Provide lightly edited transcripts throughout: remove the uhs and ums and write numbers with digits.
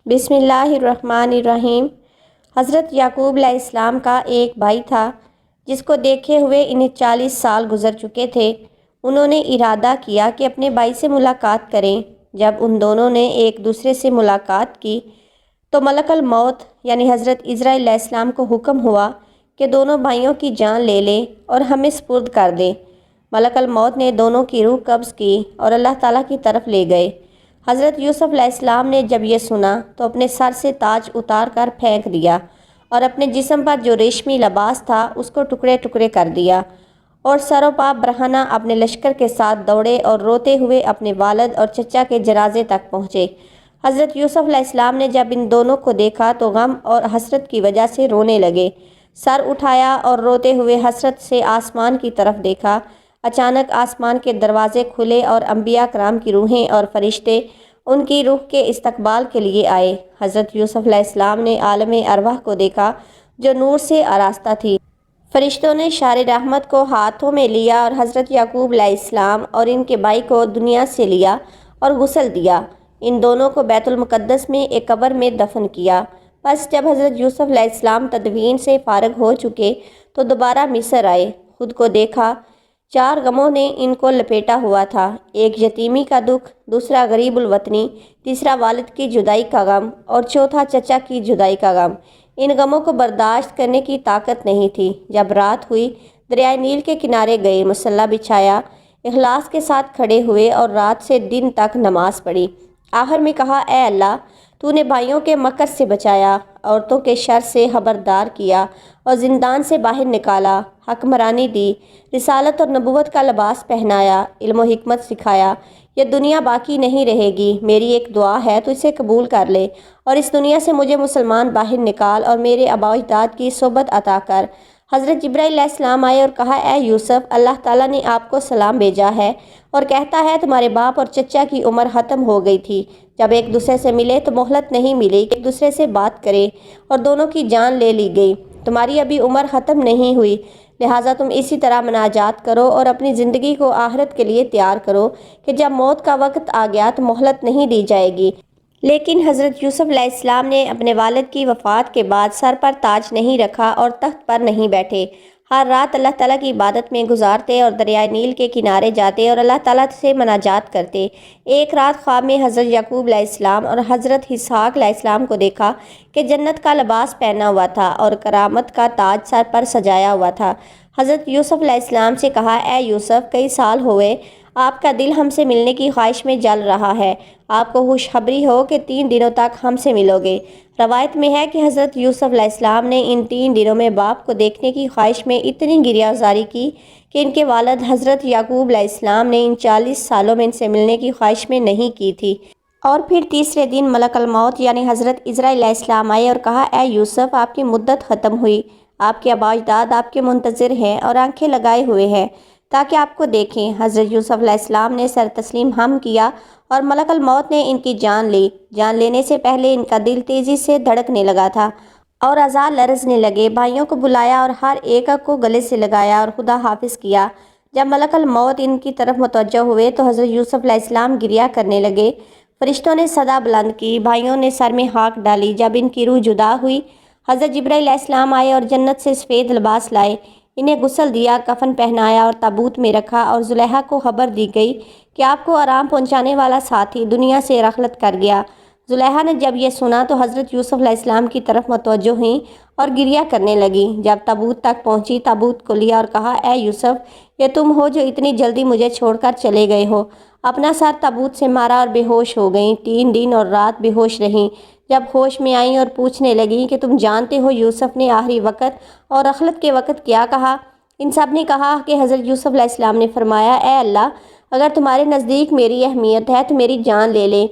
بسم اللہ الرحمن الرحیم۔ حضرت یعقوب علیہ السلام کا ایک بھائی تھا جس کو دیکھے ہوئے انہیں 40 سال گزر چکے تھے۔ انہوں نے ارادہ کیا کہ اپنے بھائی سے ملاقات کریں۔ جب ان دونوں نے ایک دوسرے سے ملاقات کی تو ملک الموت یعنی حضرت عزرائیل علیہ السلام کو حکم ہوا کہ دونوں بھائیوں کی جان لے لیں اور ہمیں سپرد کر دیں۔ ملک الموت نے دونوں کی روح قبض کی اور اللہ تعالیٰ کی طرف لے گئے۔ حضرت یوسف علیہ السلام نے جب یہ سنا تو اپنے سر سے تاج اتار کر پھینک دیا اور اپنے جسم پر جو ریشمی لباس تھا اس کو ٹکڑے ٹکڑے کر دیا، اور سرو پا برہنہ اپنے لشکر کے ساتھ دوڑے اور روتے ہوئے اپنے والد اور چچا کے جنازے تک پہنچے۔ حضرت یوسف علیہ السلام نے جب ان دونوں کو دیکھا تو غم اور حسرت کی وجہ سے رونے لگے۔ سر اٹھایا اور روتے ہوئے حسرت سے آسمان کی طرف دیکھا۔ اچانک آسمان کے دروازے کھلے اور انبیاء کرام کی روحیں اور فرشتے ان کی روح کے استقبال کے لیے آئے۔ حضرت یوسف علیہ السلام نے عالم ارواح کو دیکھا جو نور سے آراستہ تھی۔ فرشتوں نے شار رحمت کو ہاتھوں میں لیا اور حضرت یعقوب علیہ السلام اور ان کے بھائی کو دنیا سے لیا اور غسل دیا۔ ان دونوں کو بیت المقدس میں ایک قبر میں دفن کیا۔ پس جب حضرت یوسف علیہ السلام تدفین سے فارغ ہو چکے تو دوبارہ مصر آئے۔ خود کو دیکھا 4 غموں نے ان کو لپیٹا ہوا تھا، ایک یتیمی کا دکھ، دوسرا غریب الوطنی، تیسرا والد کی جدائی کا غم اور چوتھا چچا کی جدائی کا غم۔ ان غموں کو برداشت کرنے کی طاقت نہیں تھی۔ جب رات ہوئی دریائے نیل کے کنارے گئے، مصلی بچھایا، اخلاص کے ساتھ کھڑے ہوئے اور رات سے دن تک نماز پڑھی۔ آخر میں کہا، اے اللہ، تو نے بھائیوں کے مکر سے بچایا، عورتوں کے شر سے خبردار کیا اور زندان سے باہر نکالا، حکمرانی دی، رسالت اور نبوت کا لباس پہنایا، علم و حکمت سکھایا۔ یہ دنیا باقی نہیں رہے گی، میری ایک دعا ہے تو اسے قبول کر لے اور اس دنیا سے مجھے مسلمان باہر نکال اور میرے آباء و اجداد کی صحبت عطا کر۔ حضرت جبرائیل علیہ السلام آئے اور کہا، اے یوسف، اللہ تعالیٰ نے آپ کو سلام بھیجا ہے اور کہتا ہے تمہارے باپ اور چچا کی عمر ختم ہو گئی تھی۔ جب ایک دوسرے سے ملے تو مہلت نہیں ملی کہ ایک دوسرے سے بات کرے اور دونوں کی جان لے لی گئی۔ تمہاری ابھی عمر ختم نہیں ہوئی، لہٰذا تم اسی طرح مناجات کرو اور اپنی زندگی کو آخرت کے لیے تیار کرو کہ جب موت کا وقت آ گیا تو مہلت نہیں دی جائے گی۔ لیکن حضرت یوسف علیہ السلام نے اپنے والد کی وفات کے بعد سر پر تاج نہیں رکھا اور تخت پر نہیں بیٹھے۔ ہر رات اللہ تعالیٰ کی عبادت میں گزارتے اور دریائے نیل کے کنارے جاتے اور اللہ تعالیٰ سے مناجات کرتے۔ ایک رات خواب میں حضرت یعقوب علیہ السلام اور حضرت اسحاق علیہ السلام کو دیکھا کہ جنت کا لباس پہنا ہوا تھا اور کرامت کا تاج سر پر سجایا ہوا تھا۔ حضرت یوسف علیہ السلام سے کہا، اے یوسف، کئی سال ہوئے آپ کا دل ہم سے ملنے کی خواہش میں جل رہا ہے، آپ کو خوشخبری ہو کہ 3 دنوں تک ہم سے ملو گے۔ روایت میں ہے کہ حضرت یوسف علیہ السلام نے ان 3 دنوں میں باپ کو دیکھنے کی خواہش میں اتنی گریہ زاری کی کہ ان کے والد حضرت یعقوب علیہ السلام نے ان 40 سالوں میں ان سے ملنے کی خواہش میں نہیں کی تھی۔ اور پھر تیسرے دن ملک الموت یعنی حضرت عزرائیل علیہ السلام آئے اور کہا، اے یوسف، آپ کی مدت ختم ہوئی، آپ کے آباء و اجداد آپ کے منتظر ہیں اور آنکھیں لگائے ہوئے ہیں تاکہ آپ کو دیکھیں۔ حضرت یوسف علیہ السلام نے سر تسلیم ہم کیا اور ملک الموت نے ان کی جان لی۔ جان لینے سے پہلے ان کا دل تیزی سے دھڑکنے لگا تھا اور اعضاء لرزنے لگے۔ بھائیوں کو بلایا اور ہر ایک کو گلے سے لگایا اور خدا حافظ کیا۔ جب ملک الموت ان کی طرف متوجہ ہوئے تو حضرت یوسف علیہ السلام گریہ کرنے لگے۔ فرشتوں نے صدا بلند کی، بھائیوں نے سر میں خاک ڈالی۔ جب ان کی روح جدا ہوئی، حضرت جبرائیل علیہ السلام آئے اور جنت سے سفید لباس لائے، انہیں غسل دیا، کفن پہنایا اور تابوت میں رکھا، اور زلیخا کو خبر دی گئی کہ آپ کو آرام پہنچانے والا ساتھی دنیا سے رحلت کر گیا۔ زلیخا نے جب یہ سنا تو حضرت یوسف علیہ السلام کی طرف متوجہ ہوئیں اور گریہ کرنے لگیں۔ جب تابوت تک پہنچی، تابوت کو لیا اور کہا، اے یوسف، یہ تم ہو جو اتنی جلدی مجھے چھوڑ کر چلے گئے ہو؟ اپنا سر تابوت سے مارا اور بے ہوش ہو گئیں۔ 3 دن اور رات بے ہوش رہیں۔ جب ہوش میں آئیں اور پوچھنے لگیں کہ تم جانتے ہو یوسف نے آخری وقت اور رحلت کے وقت کیا کہا؟ ان سب نے کہا کہ حضرت یوسف علیہ السلام نے فرمایا، اے اللہ، اگر تمہارے نزدیک میری اہمیت ہے تو میری جان لے لے،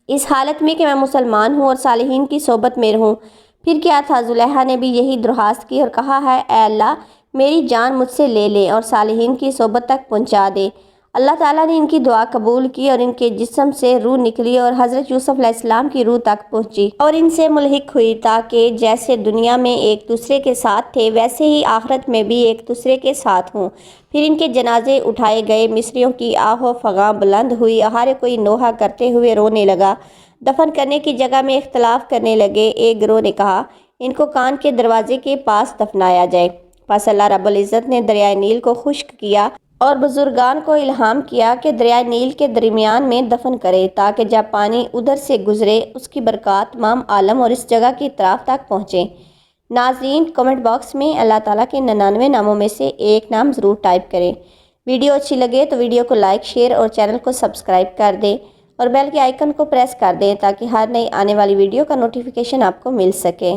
اس حالت میں کہ میں مسلمان ہوں اور صالحین کی صحبت میں رہوں۔ پھر کیا تھا؟ زلیخا نے بھی یہی درخواست کی اور کہا ہے، اے اللہ، میری جان مجھ سے لے لے اور صالحین کی صحبت تک پہنچا دے۔ اللہ تعالیٰ نے ان کی دعا قبول کی اور ان کے جسم سے روح نکلی اور حضرت یوسف علیہ السلام کی روح تک پہنچی اور ان سے ملحق ہوئی، تاکہ جیسے دنیا میں ایک دوسرے کے ساتھ تھے ویسے ہی آخرت میں بھی ایک دوسرے کے ساتھ ہوں۔ پھر ان کے جنازے اٹھائے گئے، مصریوں کی آہ و فغاں بلند ہوئی، ہر کوئی نوحہ کرتے ہوئے رونے لگا۔ دفن کرنے کی جگہ میں اختلاف کرنے لگے۔ ایک گروہ نے کہا ان کو کان کے دروازے کے پاس دفنایا جائے۔ پس اللہ رب العزت نے دریائے نیل کو خشک کیا اور بزرگان کو الہام کیا کہ دریائے نیل کے درمیان میں دفن کرے تاکہ جب پانی ادھر سے گزرے اس کی برکات تمام عالم اور اس جگہ کی اطراف تک پہنچے۔ ناظرین، کمنٹ باکس میں اللہ تعالیٰ کے 99 ناموں میں سے ایک نام ضرور ٹائپ کریں۔ ویڈیو اچھی لگے تو ویڈیو کو لائک، شیئر اور چینل کو سبسکرائب کر دیں اور بیل کے آئیکن کو پریس کر دیں تاکہ ہر نئی آنے والی ویڈیو کا نوٹیفیکیشن آپ کو مل سکے۔